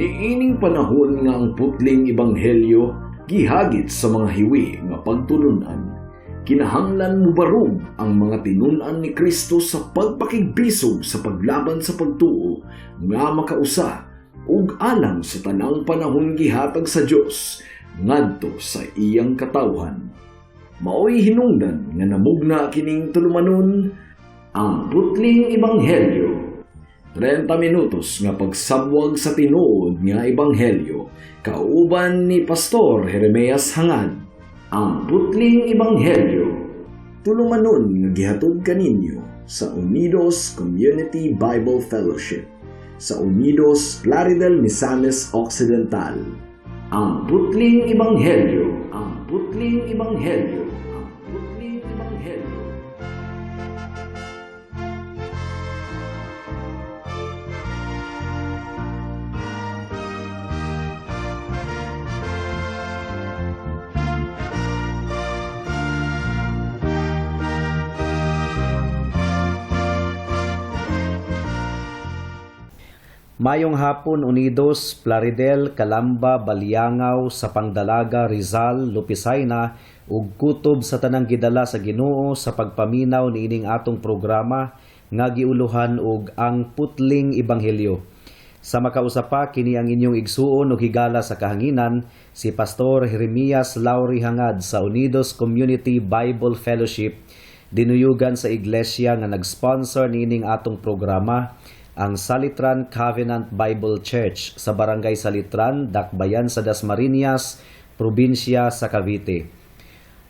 Niining panahon nga ang putling ebanghelyo gihagit sa mga hiwi nga pagtulunan. Kinahanglan mo barog ang mga tinunan ni Kristo sa pagpakigbisog sa paglaban sa pagtuo nga makausa ug alang sa tanang panahon gihatag sa Dios ngadto sa iyang katawhan. Maoy hinungdan nga namugna kining tulumanon ang putling ebanghelyo. 30 minutos nga pagsabwag sa tinuod nga ebanghelyo kauban ni Pastor Jeremias Hangad. Ang putling ebanghelyo tulumanon nga gihatod kaninyo sa Unidos Community Bible Fellowship sa Unidos Plaridel, Misamis Occidental. Ang putling ebanghelyo, ang putling ebanghelyo, ang putling ebanghelyo. Mayong hapon, Unidos, Plaridel, Calamba, Baliangaw, Sapangdalaga, Rizal, Lupisayna, ug kutob sa tanang gidala sa Ginoo sa pagpaminaw niining atong programa nga giuluhan og ang putling ebanghelyo. Sa makausapa kini ang inyong igsuon ug higala sa kahanginan si Pastor Jeremias Lauri Hangad sa Unidos Community Bible Fellowship, dinuyugan sa iglesia nga nag-sponsor niining atong programa, ang Salitran Covenant Bible Church sa Barangay Salitran, Dakbayan sa Dasmariñas, probinsya sa Cavite.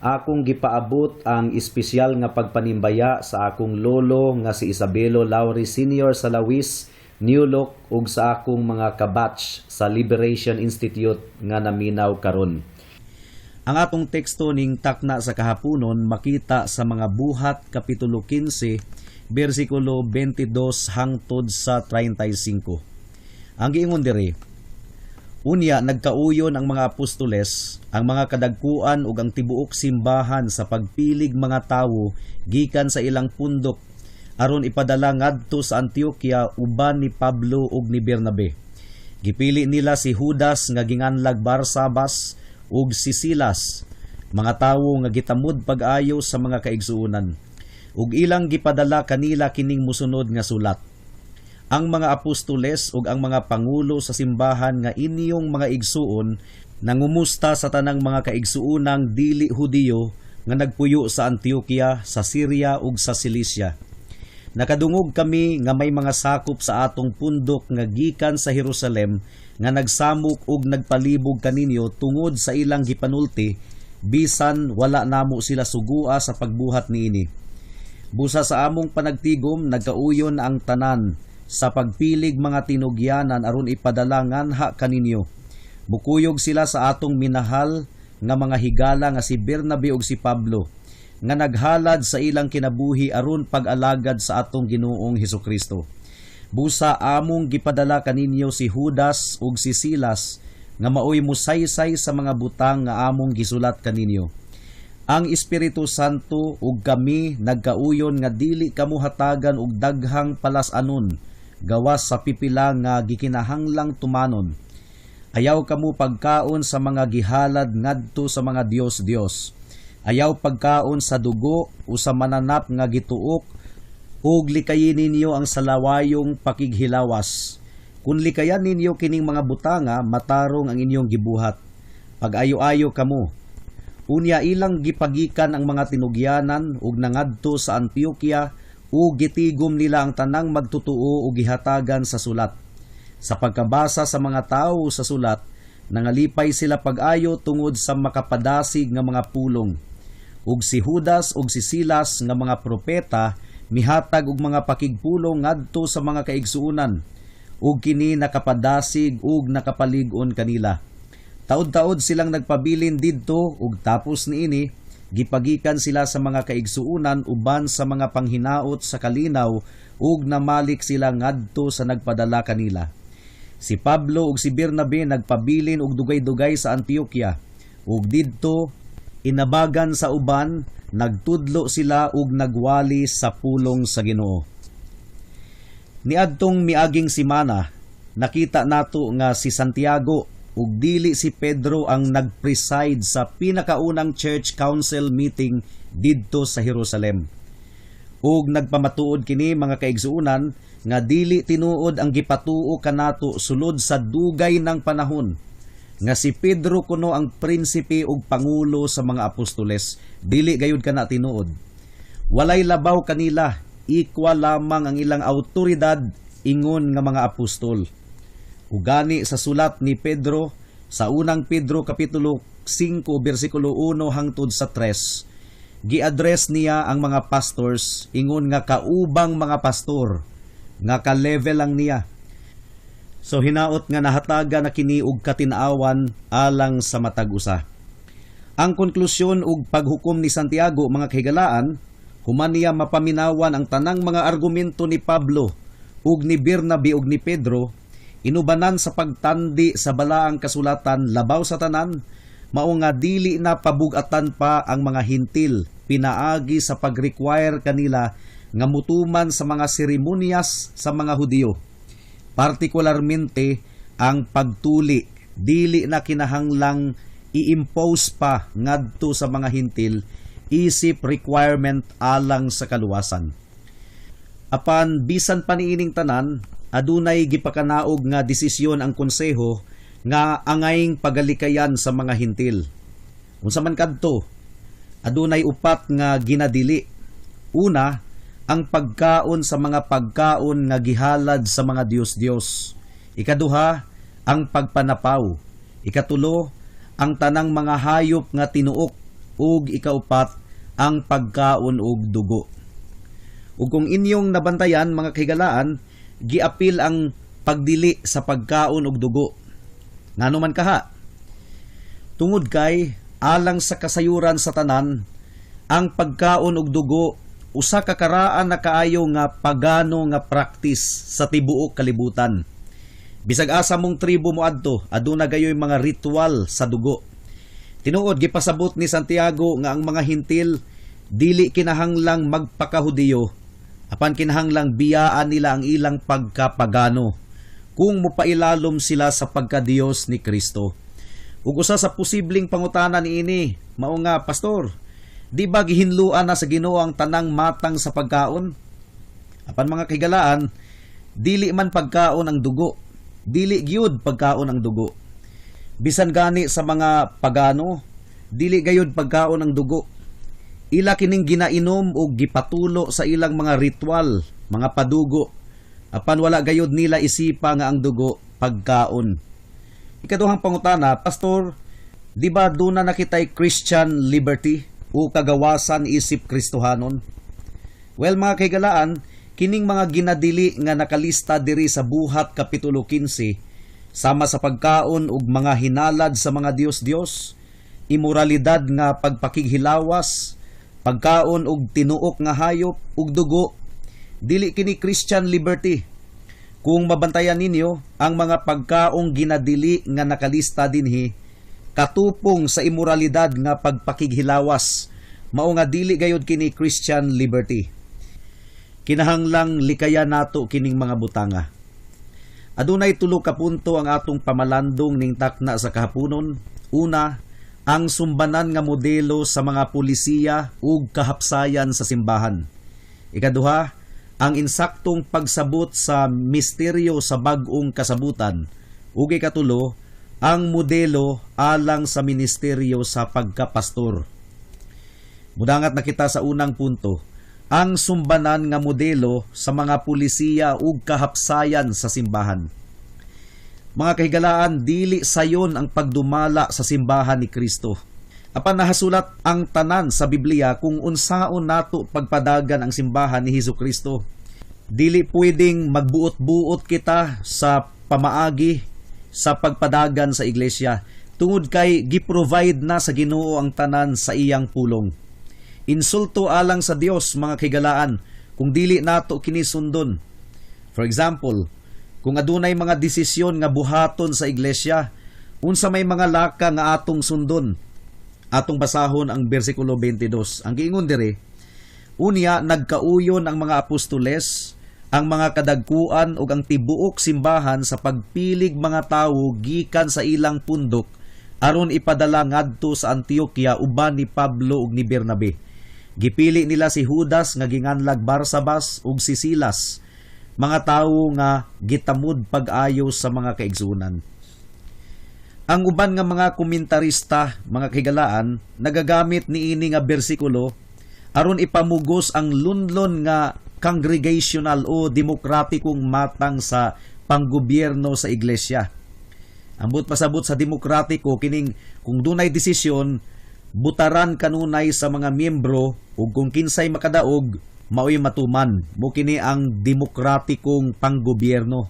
Akong gipaabot ang espesyal nga pagpanimbaya sa akong lolo nga si Isabelo Lauri Sr. sa Lawis, New Look ug sa akong mga kabatch sa Liberation Institute nga naminaw karon. Ang atong teksto ning takna sa kahaponon makita sa mga Buhat Kapitulo 15 versikulo 22 hangtod sa 35. Ang giingon diri: Unya nagkauyon ang mga apostoles, ang mga kadagkuan ug ang tibuok simbahan sa pagpilig mga tawo gikan sa ilang pundok aron ipadala ngadto sa Antioquia uban ni Pablo ug ni Bernabe. Gipili nila si Judas nga ginganlag Barsabas ug si Silas, mga tawo nga gitamod pag-ayo sa mga kaigsuonan, ug ilang gipadala kanila kining musunod nga sulat. Ang mga apostoles ug ang mga pangulo sa simbahan nga inyong mga igsuon nangumusta sa tanang mga kaigsuonang dili Hudiyo nga nagpuyo sa Antioquia, sa Syria ug sa Cilicia. Nakadungog kami nga may mga sakop sa atong pundok nga gikan sa Jerusalem nga nagsamok ug nagpalibog kaninyo tungod sa ilang gipanulti, bisan wala namo sila sugua sa pagbuhat niini. Busa sa among panagtigom, nagkauyon ang tanan sa pagpilig mga tinugyanan aron ipadala nganha kaninyo. Bukuyog sila sa atong minahal nga mga higala nga si Bernabe ug si Pablo, nga naghalad sa ilang kinabuhi aron pag-alagad sa atong Ginoong Hesukristo. Busa among gipadala kaninyo si Judas ug si Silas nga maoy musaysay sa mga butang nga among gisulat kaninyo. Ang Espiritu Santo ug kami nagkauyon nga dili kamo hatagan og daghang palasanon gawas sa pipila nga gikinahanglang tumanon. Ayaw kamo pagkaon sa mga gihalad ngadto sa mga Dios. Ayaw pagkaon sa dugo o sa mananap nga gituok, ug likayin ninyo ang salawayong pakighilawas. Kung likayan ninyo kining mga butanga, matarong ang inyong gibuhat. Pag-ayo-ayo kamo. Unya ilang gipagikan ang mga tinugyanan ug nangadto sa Antioquia ug gitigom nila ang tanang magtutuo ug gihatagan sa sulat. Sa pagkabasa sa mga tawo sa sulat, nangalipay sila pag-ayo tungod sa makapadasig nga mga pulong. Ug si Judas ug si Silas nga mga propeta mihatag og mga pakigpulong ngadto sa mga kaigsuonan, ug kini nakapadasig ug nakapalig-on kanila. Taod-taod silang nagpabilin didto ug tapos niini gipagikan sila sa mga kaigsuonan uban sa mga panghinaot sa kalinaw ug namalik sila ngadto sa nagpadala kanila. Si Pablo ug si Bernabe nagpabilin og dugay-dugay sa Antioquia ug didto inabagan sa uban nagtudlo sila ug nagwali sa pulong sa Ginoo. Niadtong miaging simana, nakita nato nga si Santiago ug dili si Pedro ang nag-preside sa pinakaunang church council meeting didto sa Jerusalem. Ug nagpamatuod kini mga kaigsuunan nga dili tinuod ang gipatuo kanato sulod sa dugay ng panahon nga si Pedro kuno ang prinsipe ug pangulo sa mga apostoles. Dili gayud kana tinuod. Walay labaw kanila, equal lamang ang ilang awtoridad ingon nga mga apostol. Ugani sa sulat ni Pedro sa unang Pedro kapitulo 5 bersikulo 1 hangtod sa 3, gi-address niya ang mga pastors ingon nga kaubang mga pastor nga ka-level lang niya. So hinaot nga nahataga na kini og katin-awan alang sa matag usa. Ang konklusyon ug paghukom ni Santiago mga kahigalaan, human niya mapaminawan ang tanang mga argumento ni Pablo ug ni Bernabe ug ni Pedro, inubanan sa pagtandi sa balaang kasulatan labaw sa tanan, mao nga dili na pabugatan pa ang mga hintil pinaagi sa pag-require kanila nga mutuman sa mga seremonyas sa mga Hudiyo. Partikularmente ang pagtuli, dili na kinahanglang i-impose pa ngadto sa mga hintil isip requirement alang sa kaluwasan. Apan bisan pa niining tanan, adunay gipakanaog nga desisyon ang konseho nga angayng pagalikayan sa mga hintil. Unsa man kadto, adunay upat nga ginadili. Una, ang pagkaon sa mga pagkaon nga gihalad sa mga Dios-Dios. Ikaduha, ang pagpanapaw. Ikatulo, ang tanang mga hayop nga tinuok. Ug ikaupat, ang pagkaon og dugo. Ug kung inyong nabantayan mga kahigalaan, giapil ang pagdili sa pagkaon og dugo. Ngano man kaha? Tungod kay alang sa kasayuran sa tanan, ang pagkaon og dugo usa ka karaan na kaayo nga pagano nga practice sa tibuok kalibutan. Bisag asa mong tribo mo adto, aduna gayoy mga ritual sa dugo. Tinuod gipasabot ni Santiago nga ang mga hintil dili kinahanglang magpakahudiyo, apan kinahanglang biyaan nila ang ilang pagkapagano kung mupailalom sila sa pagkadiyos ni Kristo. Ug usa sa posibleng pangutana niini, mao nga, pastor, di ba gihinluan na sa Ginoo ang tanang matang sa pagkaon? Apan mga kahigalaan, dili man pagkaon ang dugo, dili gyud pagkaon ang dugo. Bisan gani sa mga pagano, dili gayud pagkaon ang dugo. Ila kining ginainom o gipatulo sa ilang mga ritual, mga padugo. Apan wala gayud nila isipa nga ang dugo pagkaon. Ikaduhang pangutana, pastor, di ba duna na kitay Christian liberty o kagawasan isip Kristohanon? Well mga kahigalaan, kining mga ginadili nga nakalista diri sa Buhat kapitulo 15, sama sa pagkaon ug mga hinalad sa mga Dios-Dios, imoralidad nga pagpakighilawas, pagkaon og tinuok nga hayop ug dugo, dili kini Christian liberty. Kung mabantayan ninyo, ang mga pagkaong ginadili nga nakalista dinhi katupong sa imoralidad nga pagpakighilawas, mao nga dili gayud kini Christian liberty. Kinahanglang likaya nato kining mga butanga. Adunay tulo ka punto ang atong pamalandong ning takna sa kahaponon. Una, ang sumbanan nga modelo sa mga pulisiya ug kahapsayan sa simbahan. Ikaduha, ang insaktong pagsabot sa misteryo sa bag-ong kasabutan. Ug ikatulo, ang modelo alang sa ministeryo sa pagkapastor. Mudangat na kita sa unang punto, ang sumbanan nga modelo sa mga pulisiya ug kahapsayan sa simbahan. Mga kahigalaan, dili sayon ang pagdumala sa simbahan ni Kristo. Apan nahasulat ang tanan sa Biblia kung unsaon nato pagpadagan ang simbahan ni Hesukristo. Dili pwedeng magbuot-buot kita sa pamaagi sa pagpadagan sa iglesia, tungod kay giprovide na sa Ginoo ang tanan sa iyang pulong. Insulto alang sa Dios mga kahigalaan kung dili nato kini sundon. For example, kung adunay mga desisyon nga buhaton sa iglesia, unsa may mga laka nga atong sundon. Atong basahon ang bersikulo 22. Ang giingon dire, unya nagkauyon ang mga apostoles ang mga kadagkuan ug ang tibuok simbahan sa pagpilig mga tawo gikan sa ilang pundok aron ipadala ngadto sa Antioquia uban ni Pablo ug ni Bernabe. Gipili nila si Judas nga ginganlag Barsabas ug si Silas, mga tawo nga gitamud pag-ayo sa mga kaigsunan. Ang uban nga mga komentarista, mga kahigalaan, nagagamit niini nga bersikulo aron ipamugos ang lunlon nga congregational o demokratikong matang sa panggobyerno sa iglesia. Ambot pasabot sa demokratiko kining kung dunay desisyon, butaran kanunay sa mga miyembro ug kung kinsay makadaog, maoy matuman. Mo kini ang demokratikong panggobyerno.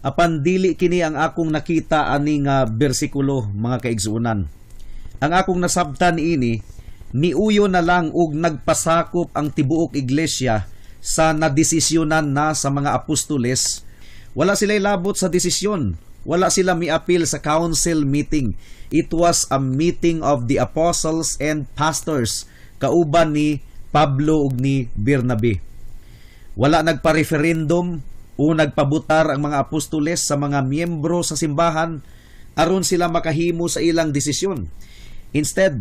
Apan dili kini ang akong nakita ani nga bersikulo, mga kaigsuonan. Ang akong nasabtan ini, niuyo na lang og nagpasakop ang tibuok iglesia sa nadesisyonan na sa mga apostoles. Wala sila'y labot sa desisyon. Wala sila miapil sa council meeting. It was a meeting of the apostles and pastors, kauban ni Pablo ug ni Bernabe. Wala nagpa-referendum o nagpabutar ang mga apostoles sa mga miyembro sa simbahan aron sila makahimo sa ilang desisyon. Instead,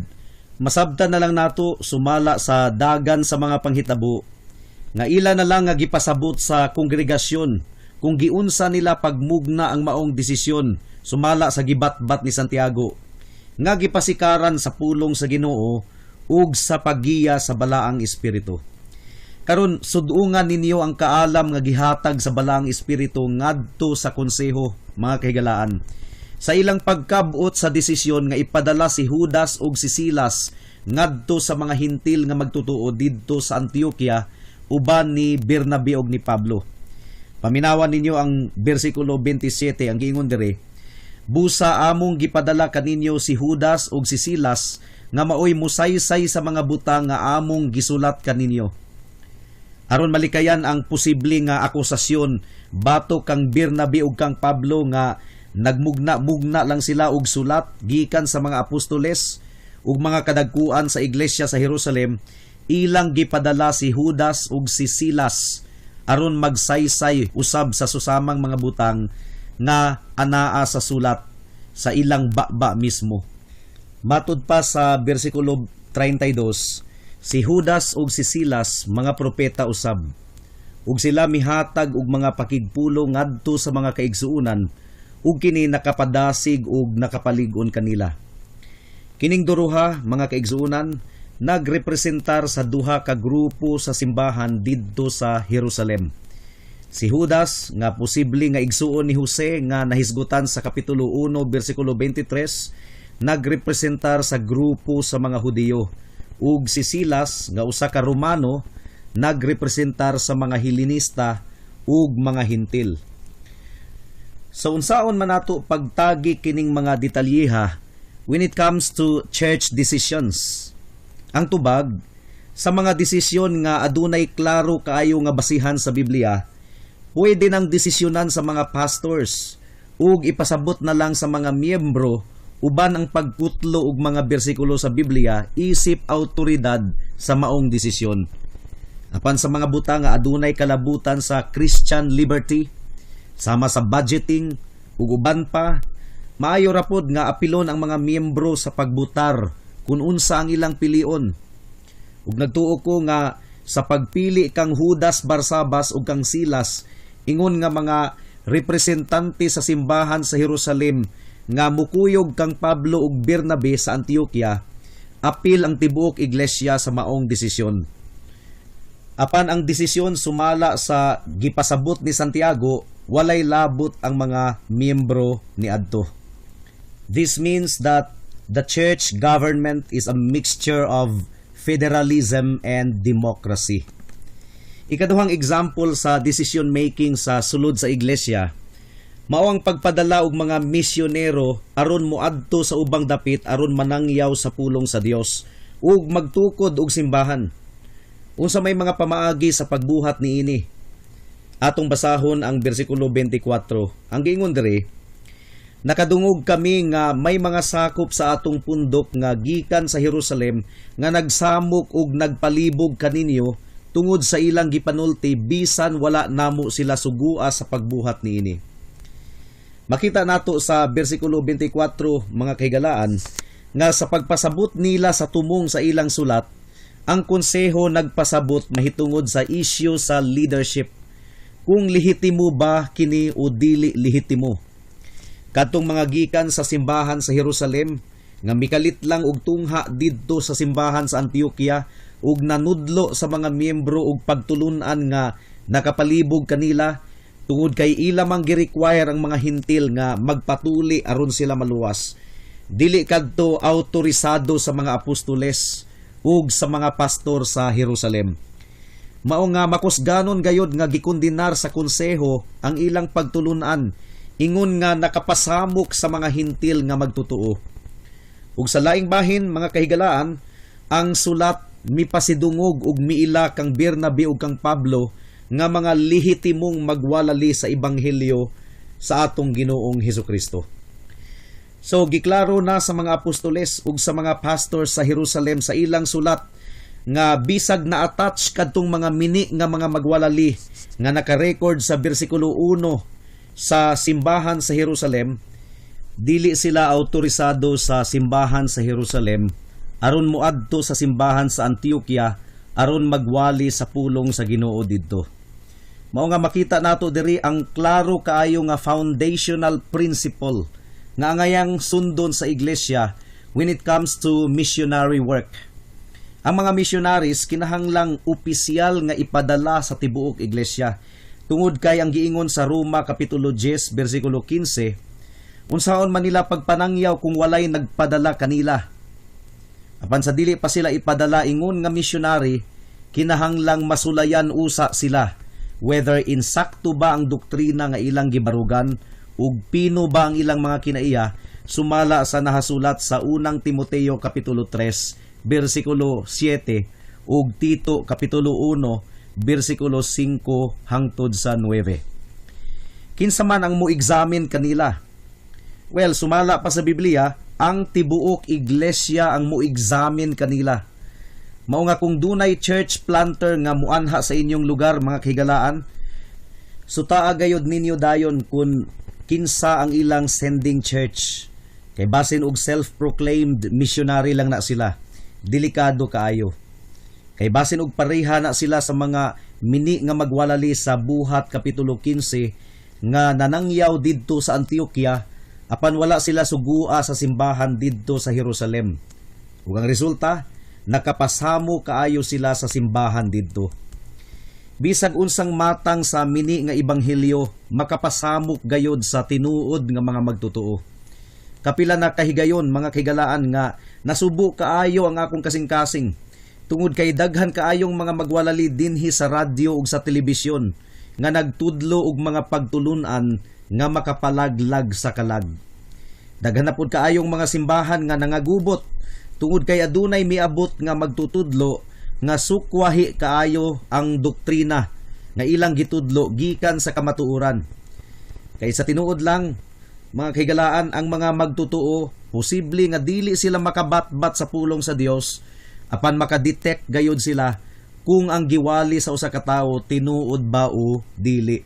masabtan na lang nato sumala sa dagan sa mga panghitabo nga ila na lang nga gipasabot sa kongregasyon kung giunsa nila pagmugna ang maong desisyon sumala sa gibatbat ni Santiago nga gipasikaran sa pulong sa Ginoo ug sa paggiya sa balaang espiritu. Karon sudungan ninyo ang kaalam nga gihatag sa balaang espiritu ngadto sa konseho, mga kahigalaan. Sa ilang pagkabot sa desisyon nga ipadala si Judas ug si Silas ngadto sa mga hintil nga magtutuo didto sa Antioquia uban ni Bernabe ug ni Pablo. Paminawan ninyo ang bersikulo 27, ang giingon dire, busa among gipadala kaninyo si Judas ug si Silas nga maoy musaysay sa mga butang nga among gisulat kaninyo. Aron malikayan ang posible nga akusasyon batok kang Bernabe ug kang Pablo nga nagmugna-mugna lang sila og sulat gikan sa mga apostoles ug mga kadagkuan sa iglesia sa Jerusalem, ilang gipadala si Judas ug si Silas aron magsaysay usab sa susamang mga butang nga anaa sa sulat sa ilang baba mismo. Matud pa sa bersikulo 32, si Judas ug si Silas mga propeta usab, ug sila mihatag og mga pakigpulo ngadto sa mga kaigsuonan ug kini nakapadasig ug nakapalig-on kanila. Kining duruha, mga kaigsuonan, nagrepresentar sa duha ka grupo sa simbahan didto sa Jerusalem. Si Judas nga posible nga igsuon ni Jose nga nahisgutan sa kapitulo 1 bersikulo 23, nagrepresentar sa grupo sa mga Hudiyo, ug si Silas nga usa ka Romano nagrepresentar sa mga Helenista ug mga Hintil. Sa unsaon man nato pagtagi kining mga detalyeha when it comes to church decisions. Ang tubag, sa mga desisyon nga adunay klaro kaayo nga basihan sa Biblia, pwede nang desisyonan sa mga pastors ug ipasabot na lang sa mga miyembro uban ang pagputlo og mga bersikulo sa Biblia isip awtoridad sa maong desisyon. Apan sa mga buta nga adunay kalabutan sa Christian liberty, sama sa budgeting ug uban pa, maayo ra pod nga apilon ang mga miyembro sa pagbutar kung unsa ang ilang pilion. Ug nagtuo ko nga sa pagpili kang Judas, Barsabas ug kang Silas, ingon nga mga representante sa simbahan sa Jerusalem nga mukuyog kang Pablo ug Bernabe sa Antioquia, apil ang tibuok iglesia sa maong desisyon. Apan ang desisyon sumala sa gipasabot ni Santiago, walay labot ang mga miyembro ni adto. This means that the church government is a mixture of federalism and democracy. Ikaduhang example sa decision making sa sulod sa iglesia, mao ang pagpadala og mga misyonero aron moadto sa ubang dapit aron manangyaw sa pulong sa Dios ug magtukod og simbahan. Unsa may mga pamaagi sa pagbuhat niini? Atong basahon ang bersikulo 24. Ang giingon diri, nakadungog kami nga may mga sakop sa atong pundok nga gikan sa Jerusalem nga nagsamok ug nagpalibog kaninyo tungod sa ilang gipanulti bisan wala namo sila sugua sa pagbuhat niini. Makita nato sa bersikulo 24 mga kahigalaan nga sa pagpasabot nila sa tumong sa ilang sulat, ang konseho nagpasabot mahitungod sa issue sa leadership. Kung lehitimo ba kini o dili lehitimo. Kadtong mga gikan sa simbahan sa Jerusalem nga mikalit lang og tungha didto sa simbahan sa Antioquia ug nanudlo sa mga miyembro og pagtulunan nga nakapalibog kanila tungod kay ila mang gi-require ang mga hintil nga magpatuli aron sila maluwas. Dili kadto autorisado sa mga apostoles ug sa mga pastor sa Jerusalem. Mao nga makusganon gayod nga gikondenar sa konseho ang ilang pagtulunan ingon nga nakapasamok sa mga hintil nga magtutuo. Ug sa laing bahin mga kahigalaan, ang sulat mipasidungog ug miila kang Bernabe ug kang Pablo nga mga lehitimong magwalali sa ebanghelyo sa atong Ginoong Hesukristo. So giklaro na sa mga apostoles ug sa mga pastors sa Jerusalem sa ilang sulat nga bisag na attach kadtong mga mini nga mga magwalali nga naka-record sa bersikulo 1 sa simbahan sa Jerusalem, dili sila autorisado sa simbahan sa Jerusalem aron moadto sa simbahan sa Antioquia aron magwali sa pulong sa Ginoo didto. Mao nga makita nato diri ang klaro kaayo nga foundational principle nga angayang sundon sa iglesia when it comes to missionary work. Ang mga missionaries kinahanglang opisyal nga ipadala sa tibuok iglesia tungod kay ang giingon sa Roma kapitulo 10 bersikulo 15, unsaon man nila pagpanangyaw kung walay nagpadala kanila. Apan sa dili pa sila ipadala ingon nga missionary, kinahanglang masulayan usa sila whether insakto ba ang doktrina nga ilang gibarugan ug pino ba ang ilang mga kinaiya sumala sa nahasulat sa unang Timoteo kapitulo 3 bersikulo 7 ug Tito kapitulo 1 bersikulo 5 hangtod sa 9. Kinsa man ang mo-examine kanila? Well, sumala pa sa Biblia, ang tibuok iglesia ang mo-examine kanila. Mao nga kung dunay church planter nga muanha sa inyong lugar mga kahigalaan, sutaa gayod ninyo dayon kung kinsa ang ilang sending church. Kay basin og self-proclaimed missionary lang na sila. Delikado kaayo. Kay basin og pareha na sila sa mga mini nga magwalali sa Buhat kapitulo 15 nga nanangyaw didto sa Antioquia apan wala sila sugua sa simbahan didto sa Jerusalem. Ug ang resulta, nakapasamo kaayo sila sa simbahan didto. Bisag unsang matang sa mini nga ebanghelyo, makapasamok gayod sa tinuod nga mga magtutuo. Kapila na kahigayon mga kahigalaan nga nasubo kaayo ang akong kasing-kasing tungod kay daghan kaayong mga magwalali dinhi sa radyo ug sa telebisyon nga nagtudlo og mga pagtulunan nga makapalaglag sa kalag. Daghan na pud kaayong mga simbahan nga nangagubot tungod kay adunay miabot nga magtutudlo nga sukwahi kaayo ang doktrina nga ilang gitudlo gikan sa kamatuoran. Kay sa tinuod lang mga kahigalaan, ang mga magtutuo posible nga dili sila makabatbat sa pulong sa Dios apan makadetect gayud sila kung ang giwali sa usa ka tawo tinuod ba o dili.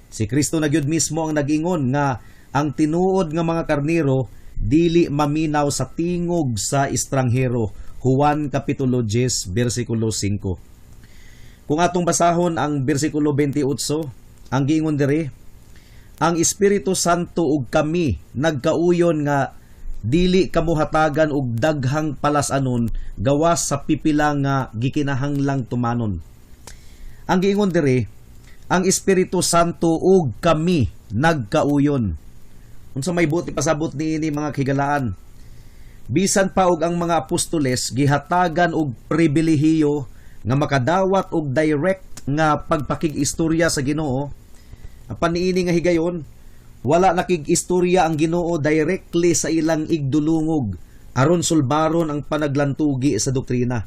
Si Kristo na gyud mismo ang nag-ingon nga ang tinuod nga mga karnero dili maminaw sa tingog sa estranghero. Juan kapitulo 10 bersikulo 5. Kung atong basahon ang bersikulo 28, ang giingon diri, ang Espiritu Santo ug kami nagkauyon nga dili kamuhatagan og daghang palasanon gawas sa pipila nga gikinahanglang tumanon. Ang giingon diri, ang Espiritu Santo ug kami nagkauyon. Unsa may buti pasabot niini mga kahigalaan? Bisan pa og ang mga apostoles gihatagan og pribilehiyo nga makadawat og direct nga pagpakig-istorya sa Ginoo. Apan niini nga higayon, wala nakig-istorya ang Ginoo directly sa ilang igdulungog aron sulbaron ang panaglantugi sa doktrina.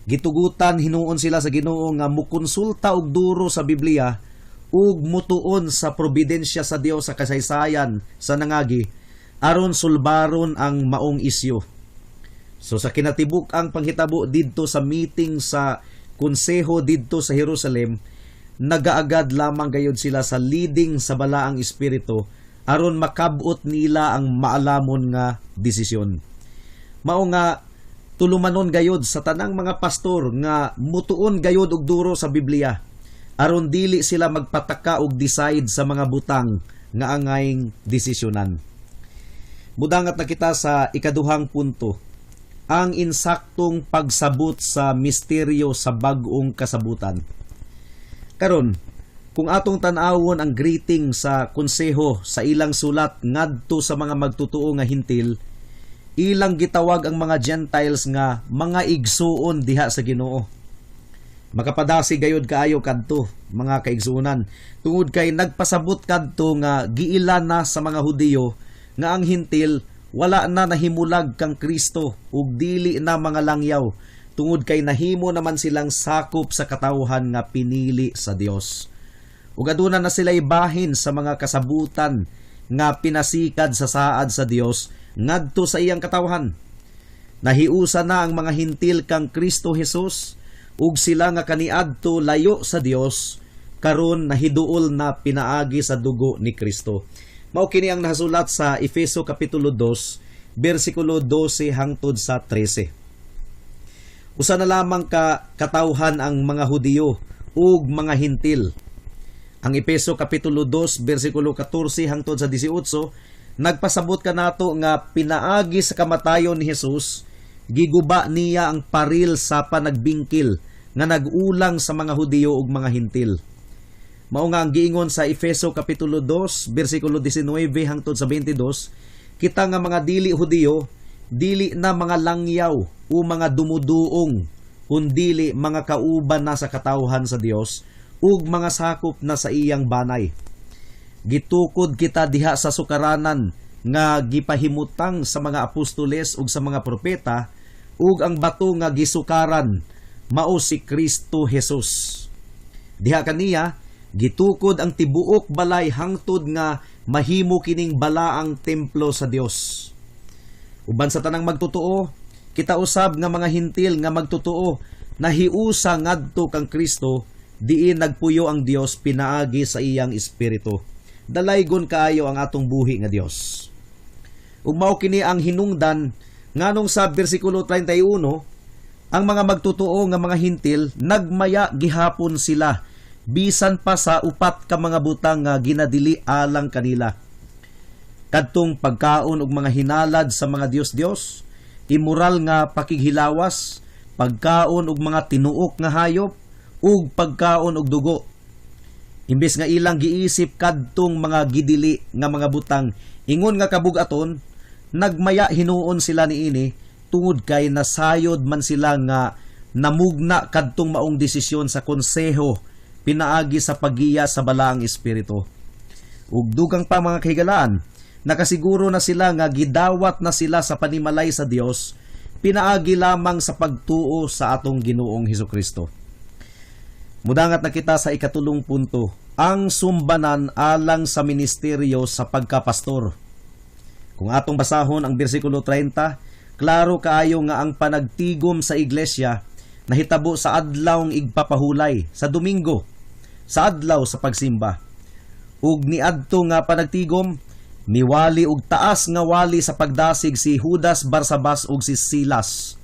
Gitugutan hinuon sila sa Ginoo nga mukonsulta og duro sa Biblia ug mutuon sa probidensya sa Dios sa kasaysayan sa nangagi aron sulbaron ang maong isyu. So sa kinatibuk ang panghitabo didto sa meeting sa konseho didto sa Jerusalem, nagaagad lamang gayud sila sa leading sa balaang espiritu aron makabot nila ang maalamon nga desisyon. Mao nga tulumanon gayud sa tanang mga pastor nga mutuon gayud og duro sa Biblia aron dili sila magpataka og decide sa mga butang nga angayng desisyonan. Mudangat na kita sa ikaduhang punto, ang insaktong pagsabot sa misteryo sa bag-ong kasabutan. Karon, kung atong tan-awon ang greeting sa konseho sa ilang sulat ngadto sa mga magtutuo nga hintil, ilang gitawag ang mga Gentiles nga mga igsuon diha sa Ginoo. Makapadasi gayud kaayo kadto, mga kaigsuonan, tungod kay nagpasabot kadto nga giila na sa mga Hudiyo nga ang hintil wala na nahimulag kang Kristo ug dili na mga langyaw, tungod kay nahimo naman silang sakop sa katawhan nga pinili sa Dios. Ug aduna na sila ibahin sa mga kasabutan nga pinasikad sa saad sa Dios ngadto sa iyang katawhan. Nahiusa na ang mga hintil kang Kristo Jesus ug sila nga kaniadto layo sa Dios karon nahiduol na pinaagi sa dugo ni Kristo. Mao kini ang nasulat sa Efeso kapitulo 2 bersikulo 12 hangtod sa 13. Usa na lamang ka katawhan ang mga Hudiyo ug mga hintil. Ang Efeso kapitulo 2 bersikulo 14 hangtod sa 18 nagpasabot kanato nga pinaagi sa kamatayon ni Jesus, giguba niya ang paril sa panagbingkil nga nagulang sa mga Hudiyo ug mga hintil. Mao nga ang giingon sa Efeso kapitulo 2 bersikulo 19 hangtod sa 22, kita nga mga dili Hudiyo dili na mga langyaw o mga dumuduong, kundili mga kauban na sa katawhan sa Dios ug mga sakop na sa iyang banay. Gitukod kita diha sa sukaranan nga gipahimutang sa mga apostoles ug sa mga propeta, ug ang bato nga gisukaran mao si Kristo Jesus. Diha kaniya gitukod ang tibuok balay hangtod nga mahimo kining balaang templo sa Dios. Uban sa tanang magtutuo, kita usab nga mga hintil nga magtutuo nahiusa ngadto kang Kristo, diin nagpuyo ang Dios pinaagi sa iyang espiritu. Dalaygon kaayo ang atong buhi nga Dios. Ug mao kini ang hinungdan nganong sa bersikulo 31, ang mga magtutuo nga mga hintil nagmaya gihapon sila bisan pa sa upat ka mga butang nga ginadili alang kanila. Kadtong pagkaon og mga hinalad sa mga Dios-Dios, immoral nga pakighilawas, pagkaon og mga tinuok nga hayop, ug pagkaon og dugo. Imbes nga ilang giisip kadtong mga gidili nga mga butang, ingon nga kabug-aton, nagmaya hinuon sila niini tungod kay nasayod man sila nga namugna kadtong maong desisyon sa konseho pinaagi sa pagiya sa balaang espiritu. Ug dugang pa mga kahigalaan, nakasiguro na sila nga gidawat na sila sa panimalay sa Dios pinaagi lamang sa pagtuo sa atong Ginoong Hesukristo. Mudangat na kita sa ikatulong punto, ang sumbanan alang sa ministeryo sa pagkapastor. Kung atong basahon ang bersikulo 30, klaro kaayo nga ang panagtigom sa iglesia nahitabo sa adlawng igpapahulay, sa Domingo, sa adlaw sa pagsimba. Ug niadto nga panagtigom, niwali og taas nga wali sa pagdasig si Judas Barsabas ug si Silas.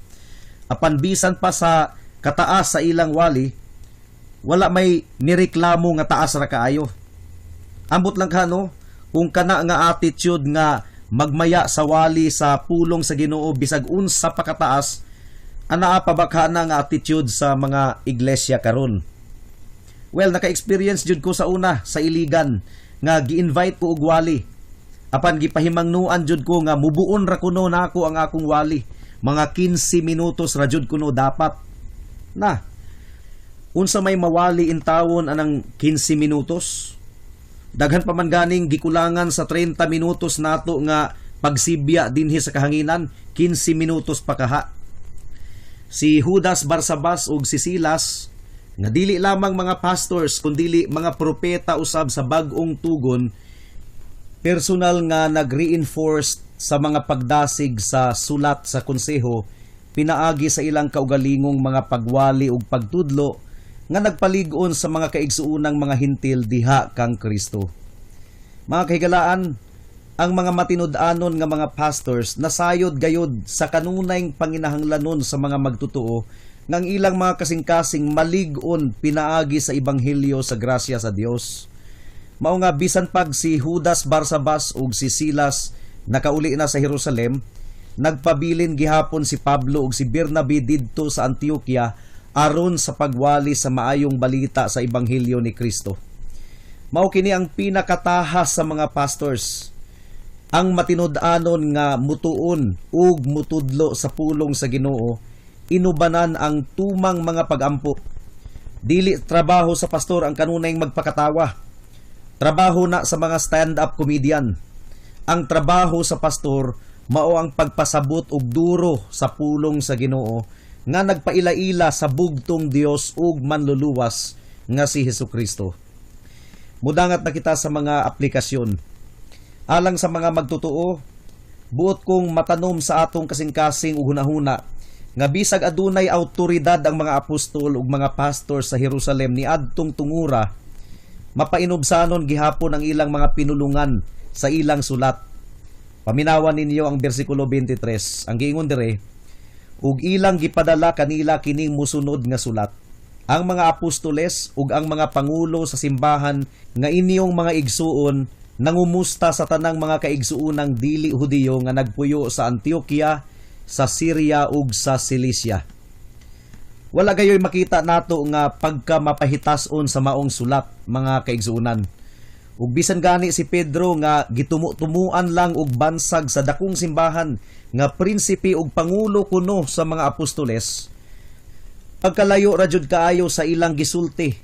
Apan bisan pa sa kataas sa ilang wali, wala may nireklamo nga taas ra kaayo. Ambot lang kano kung kana nga attitude nga magmaya sa wali sa pulong sa Ginoo bisag unsa pa kataas, anaa pa ba kana nga attitude sa mga iglesia karon? Well, naka-experience jud ko sa una sa Iligan nga gi-invite ko og wali. Apan gipahimangnuan jud ko nga mubuon ra kuno nako ang akong wali. Mga 15 minutos ra jud kuno dapat. Na, unsa may mawali in tawon anang 15 minutos? Daghan pa man ganing gikulangan sa 30 minutos nato nga pagsibya dinhi sa kahanginan, 15 minutos pa kaha. Si Judas Barsabas ug si Silas nga dili lamang mga pastors kundili mga propeta usab sa bag-ong tugon, personal nga nag-reinforce sa mga pagdasig sa sulat sa konseho pinaagi sa ilang kaugalingong mga pagwali ug pagtudlo nga nagpalig-on sa mga kaigsuunang mga hintil diha kang Kristo. Mga kahigalaan, ang mga matinud-anon nga mga pastors nasayod gayud sa kanunayng panginahanglanon sa mga magtutuo ng ilang mga kasing-kasing malig-on pinaagi sa ebanghelyo sa grasya sa Dios. Mao nga bisan pag si Judas Barsabas ug si Silas nakauli na sa Jerusalem, nagpabilin gihapon si Pablo ug si Bernabe didto sa Antioquia aron sa pagwali sa maayong balita sa ebanghelyo ni Kristo. Mao kini ang pinakatahas sa mga pastors, ang matinud-anon nga mutuon ug mutudlo sa pulong sa Ginoo, inubanan ang tumang mga pag-ampo. Dili trabaho sa pastor ang kanunayng magpakatawa. Trabaho na sa mga stand-up comedian. Ang trabaho sa pastor mao ang pagpasabot og duro sa pulong sa Ginoo nga nagpaila-ila sa bugtong Dios ug manluluwas nga si Hesukristo. Mudangat na kita sa mga aplikasyon. Alang sa mga magtutuo, buot kong matanom sa atong kasing-kasing ug hunahuna nga bisag adunay awtoridad ang mga apostol ug mga pastor sa Jerusalem ni adtong tungura, mapainobsanon gihapon ang ilang mga pinulungan sa ilang sulat. Paminawan ninyo ang bersikulo 23. Ang giingon dire, ug ilang gipadala kanila kining musunod nga sulat. Ang mga apostoles ug ang mga pangulo sa simbahan nga inyong mga igsuon nangumusta sa tanang mga kaigsuunang dili Hudiyo nga nagpuyo sa Antioquia, sa Syria ug sa Cilicia. Wala gayoy makita nato nga pagka mapahitason sa maong sulat, mga kaigsuunan. Ug bisan gani si Pedro nga gitumu-tumuan lang og bansag sa dakong simbahan nga prinsipe ug pangulo kuno sa mga apostoles, pagkalayo ra jud kaayo sa ilang gisulti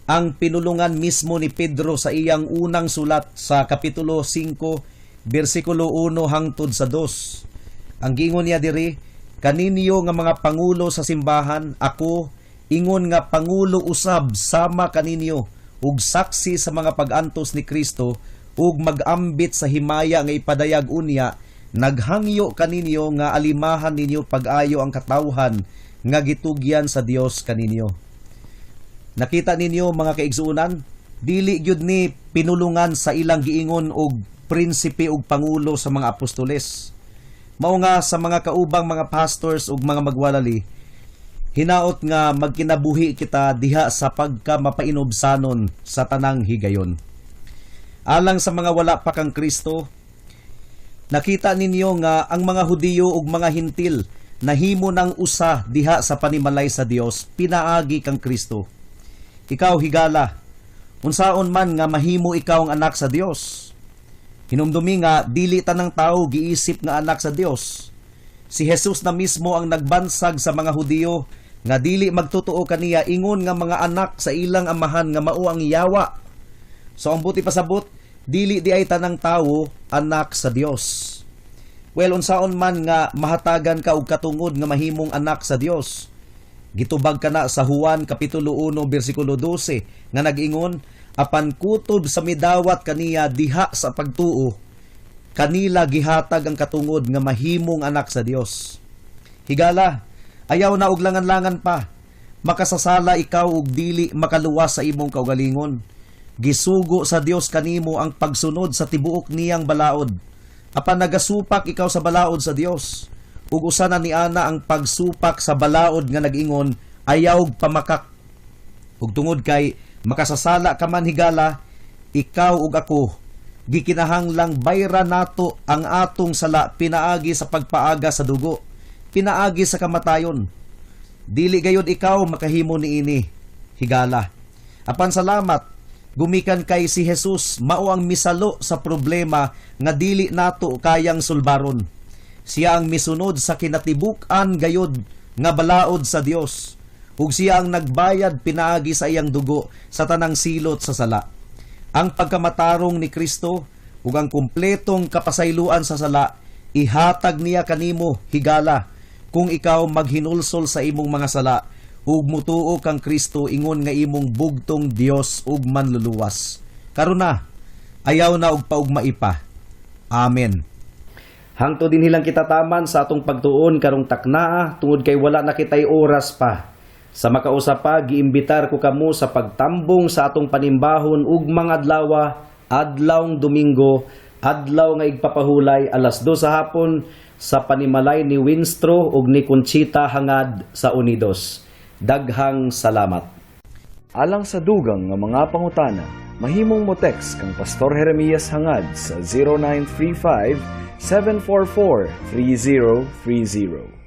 ang pinulungan mismo ni Pedro sa iyang unang sulat sa kapitulo 5 bersikulo 1 hangtod sa 2. Ang giingon niya diri, kaninyo nga mga pangulo sa simbahan, ako ingon nga pangulo usab sama kaninyo ug saksi sa mga pag-antos ni Kristo ug mag-ambit sa himaya nga ipadayag unya, naghangyo kaninyo nga alimahan ninyo pag-ayo ang katawhan nga gitugyan sa Dios kaninyo. Nakita ninyo mga kaigsuunan, dili gyud ni pinulungan sa ilang giingon og prinsipe ug pangulo sa mga apostoles. Mao nga sa mga kaubang mga pastors ug mga magwalali, hinaot nga magkinabuhi kita diha sa pagka mapainobsanon sa tanang higayon. Alang sa mga wala pa kang Kristo, nakita ninyo nga ang mga Hudiyo ug mga Hintil nahimo ng usa diha sa panimalay sa Dios, pinaagi kang Kristo. Ikaw higala, unsaon man nga mahimo ikaw ang anak sa Dios. Hinumdumi nga dili tanang tao giisip nga anak sa Dios. Si Jesus na mismo ang nagbansag sa mga Hudiyo nga dili magtutuo kaniya ingon nga mga anak sa ilang amahan nga mao ang yawa. So ang buti pasabot, dili di ay tanang tao anak sa Dios. Well, unsaon man nga mahatagan ka og katungod nga mahimong anak sa Dios. Gitubag ka na sa Juan kapitulo 1 bersikulo 12 nga nag-ingon, apan kutob sa midawat kaniya diha sa pagtuo, kanila gihatag ang katungod nga mahimong anak sa Dios. Higala, ayaw na og langan-langan pa, makasasala ikaw og dili makaluwas sa imong kaugalingon. Gisugo sa Dios kanimo ang pagsunod sa tibuok niyang balaod. Apan nagasupak ikaw sa balaod sa Dios, ug usa na ni ana ang pagsupak sa balaod nga nag-ingon, ayaw pamakak. Ug tungod kay makasasala ka man higala, ikaw ug ako, gikinahanglang bayra nato ang atong sala pinaagi sa pagpaaga sa dugo, pinaagi sa kamatayon. Dili gayud ikaw makahimo niini, higala. Apan salamat, gumikan kay si Jesus, mao ang misalo sa problema nga dili nato kayang sulbaron. Siya ang misunod sa kinatibuk-an gayud nga balaod sa Dios, ug siya ang nagbayad pinaagi sa iyang dugo sa tanang silot sa sala. Ang pagkamatarong ni Kristo ug ang kumpletong kapasayloan sa sala ihatag niya kanimo higala kung ikaw maghinulsol sa imong mga sala ug mutuo kang Kristo ingon nga imong bugtong Dios ug manluluwas. Karon na, ayaw na og paugma ipa. Amen. Hangto din hilang kita taman sa atong pagtuon karong taknaa tungod kay wala na kitay oras pa. Sa makausap pa, giimbitar ko kamo sa pagtambong sa atong panimbahon ug mga adlawng Domingo, adlaw nga igpapahulay alas 2 sa hapon sa panimalay ni Winstro ug ni Conchita hangad sa Unidos. Daghang salamat. Alang sa dugang nga mga pangutana, mahimong mo text kang Pastor Jeremias hangad sa 0935 744 3030.